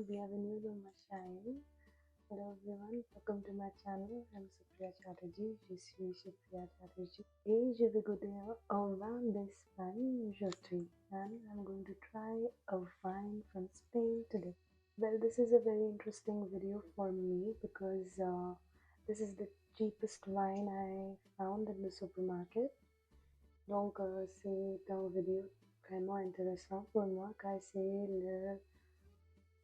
bienvenue dans ma chaîne. Hello everyone, welcome to my channel. I'm Supriya Chatterjee, je suis Supriya Chatterjee et je vais goûter un vin d'Espagne aujourd'hui and I'm going to try a wine from Spain today. Well, this is a very interesting video for me because this is the cheapest wine I found in the supermarket. Donc c'est un vidéo vraiment intéressant pour moi car c'est le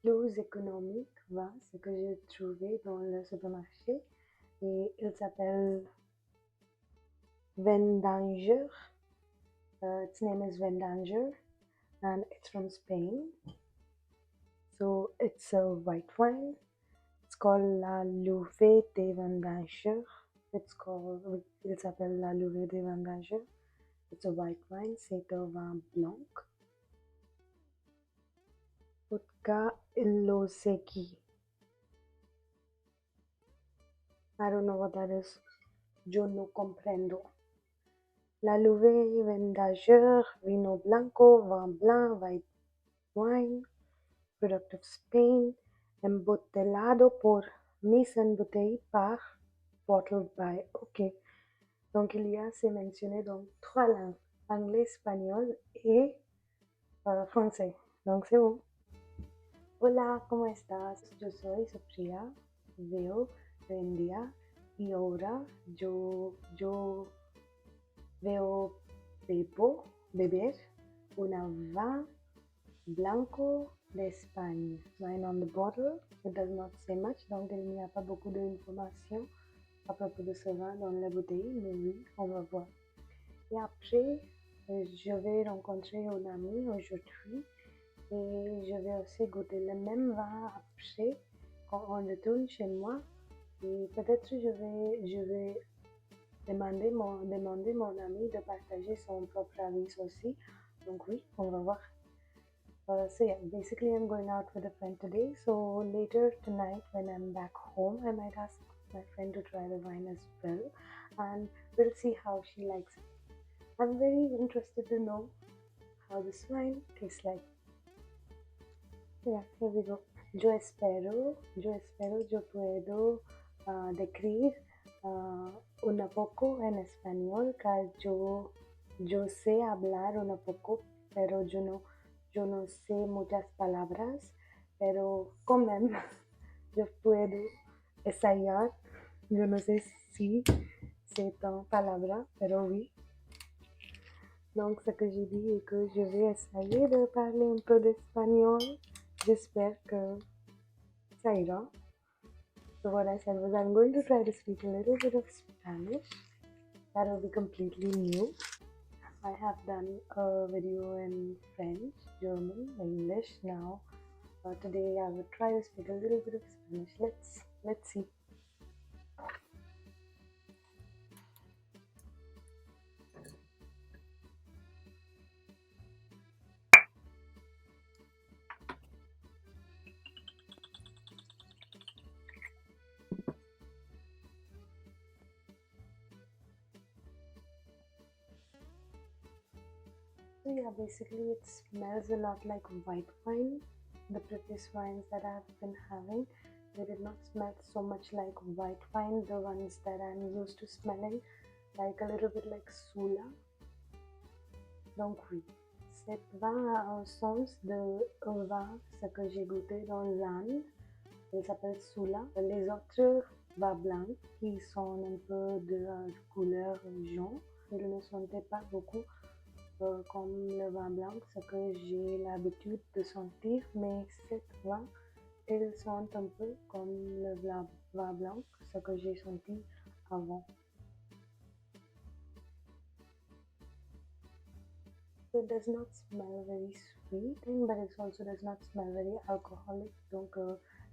plus économique vin, ce que j'ai trouvé dans le supermarché. Et il s'appelle Vendangeurs. Its name is Vendangeurs and it's from Spain. So it's a white wine. It's called La Louve des Vendangeurs. Il s'appelle La Louve des Vendangeurs. It's a white wine. C'est un vin blanc. Vodka Iloseki. I don't know what that is. Yo no comprendo. La Louve Vendangeurs, Vino Blanco, Vin Blanc, White Wine, product of Spain, embotellado por mise en bouteille par, bottled by. Ok. Donc il y a, c'est mentionné dans 3 langues, anglais, espagnol et français. Donc c'est bon. Hola, ¿cómo estás? Yo soy Supriya, veo de India y ahora yo veo beber una vin blanco de Espagne. Wine on the bottle, it does not say much, donc il n'y a pas beaucoup d'informations à propos de ce vin dans la bouteille, mais oui, on va voir. Et après, je vais rencontrer un ami aujourd'hui et je vais aussi goûter le même vin après quand on retourne chez moi. Et peut-être je vais demander mon ami de partager son propre avis aussi. Donc oui, on va voir. So yeah, basically I'm going out with a friend today. So later tonight when I'm back home, I might ask my friend to try the wine as well. And we'll see how she likes it. I'm very interested to know how this wine tastes like. Yeah, here we go. Yo espero, yo puedo decir un poco en español, que yo sé hablar un poco, pero yo no sé muchas palabras, pero quand même, yo puedo ensayar. Yo no sé si c'est une palabra, pero oui. Donc, ce que j'ai dit est que je vais essayer de parler un peu d'espagnol. J'espère que ça ira. So what I said was I'm going to try to speak a little bit of Spanish. That will be completely new. I have done a video in French, German, English. Now today I will try to speak a little bit of Spanish. Let's see. So yeah, basically it smells a lot like white wine. The previous wines that I've been having, they did not smell so much like white wine. The ones that I'm used to smelling, like a little bit like Sula. Donc oui, cet vin a un sens de un vin, ce que j'ai goûté dans l'Inde. Il s'appelle Sula. Les autres vins blancs qui sont un peu de couleur jaune, ils ne sentaient pas beaucoup comme le vin blanc, ce que j'ai l'habitude de sentir, mais cet vin, il sent un peu comme le vin blanc, ce que j'ai senti avant. So it does not smell very sweet, but it also does not smell very alcoholic. Donc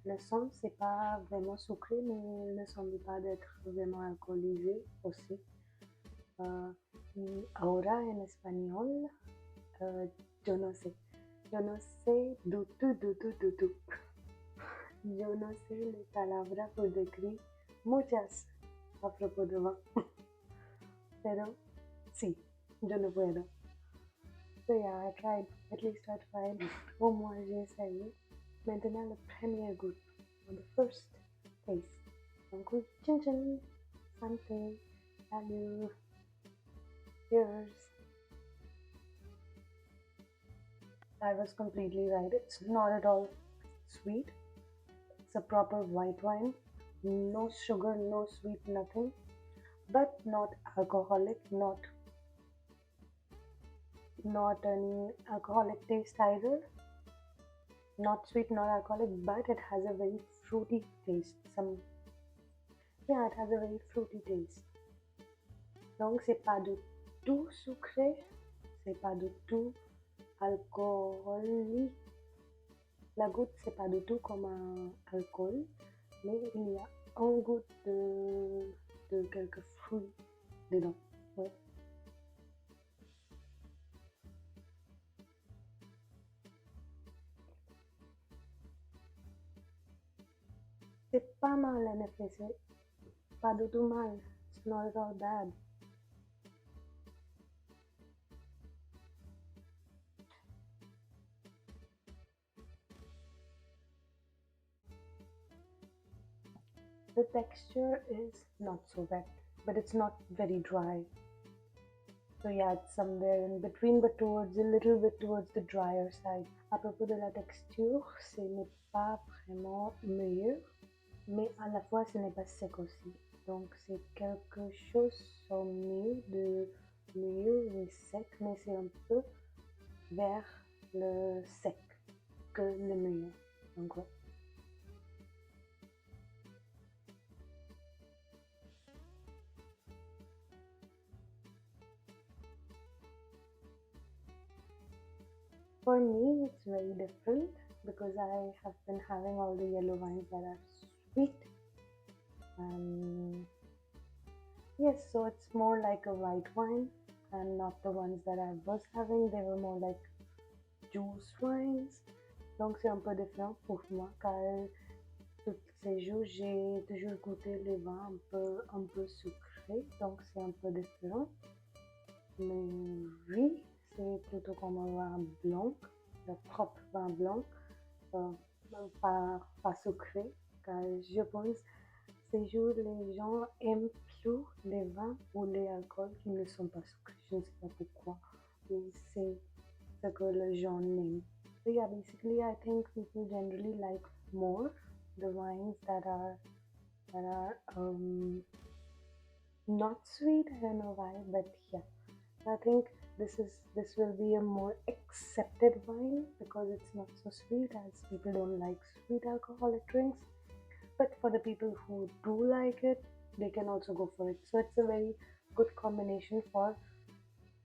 le son, c'est pas vraiment sucré, mais il ne semble pas d'être vraiment alcoolisé aussi. Ahora en español, yo no sé du tout. Yo no sé las palabras por decir muchas a propos de vin. Pero sí, yo no puedo. So yeah, I tried. At least I tried. Au moins j'ai essayé. Maintenant, le premier goût, the first taste. Donc oui, chin chin, santé, salut, cheers. I was completely right. It's not at all sweet. It's a proper white wine. No sugar, no sweet, nothing. But not alcoholic, not any alcoholic taste either. Not sweet, not alcoholic, but it has a very fruity taste. Yeah, it has a very fruity taste. Donc c'est pas du tout sucré, c'est pas du tout alcoolique. La goutte c'est pas du tout comme un alcool, mais il y a un goût de quelques fruits dedans. Ouais. C'est pas mal en effet, c'est pas du tout mal. It's not at all bad. The texture is not so wet, but it's not very dry. So yeah, it's somewhere in between, but towards a little bit towards the drier side. À propos de la texture, ce n'est pas vraiment mûr, mais à la fois ce n'est pas sec aussi. Donc c'est quelque chose au milieu de mûr et sec, mais c'est un peu vers le sec que le mûr. Donc ouais. For me, it's very different because I have been having all the yellow wines that are sweet. Yes, so it's more like a white wine and not the ones that I was having. They were more like juice wines. Donc c'est un peu différent pour moi car tous ces jours j'ai toujours goûté les vins un peu sucrés. Donc c'est un peu différent. Mais oui, c'est plutôt comme un vin blanc, le propre vin blanc, pas sucré. Car je pense ces jours les gens aiment plus les vins ou les alcools qui ne sont pas sucrés. Je ne sais pas pourquoi. Mais c'est ce que les gens aiment. So yeah, basically I think people generally like more the wines that are not sweet. I don't know why, but yeah, I think this will be a more accepted wine because it's not so sweet as people don't like sweet alcoholic drinks. But for the people who do like it, they can also go for it. So it's a very good combination for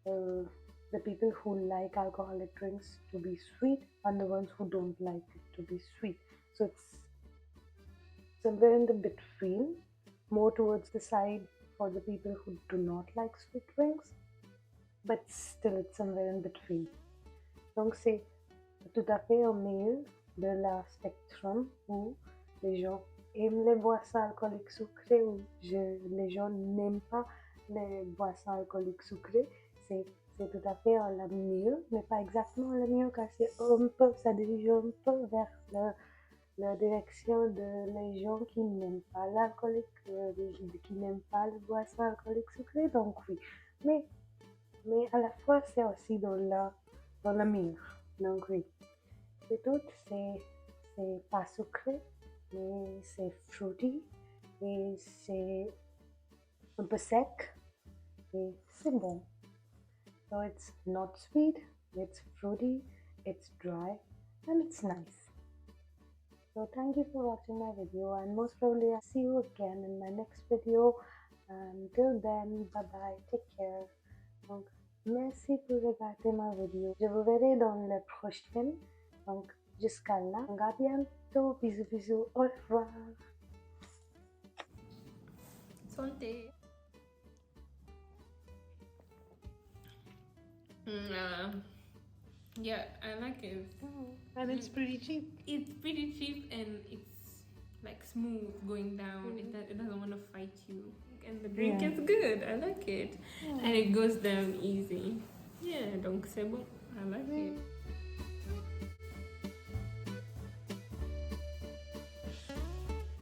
uh, the people who like alcoholic drinks to be sweet and the ones who don't like it to be sweet. So it's somewhere in the between, more towards the side for the people who do not like sweet drinks, but still it's somewhere in between. Donc c'est tout à fait au milieu de la spectrum où les gens aiment les boissons alcooliques sucrées ou les gens n'aiment pas les boissons alcooliques sucrées. C'est tout à fait la mieux, mais pas exactement la mieux car c'est un peu, ça dirige un peu vers la direction de les gens qui n'aiment pas l'alcoolique, qui n'aiment pas les boissons alcooliques sucrées. Donc oui, mais à la fois c'est aussi dans le mur. Donc oui, c'est tout, c'est pas sucré, mais c'est fruity et c'est un peu sec et c'est bon. So it's not sweet, it's fruity, it's dry, and it's nice. So thank you for watching my video and most probably I'll see you again in my next video. Until then, bye bye, take care. Donc, merci pour regarder ma vidéo. Je vous verrai dans la prochaine. Donc, jusqu'à là, à bientôt. Bisous, bisous. Au revoir. Santé. Yeah, I like it. And it's pretty cheap. It's pretty cheap and it's like smooth going down. It doesn't want to fight you. And the drink is good. I like it. And it goes down easy. Yeah, donc c'est bon. I like it.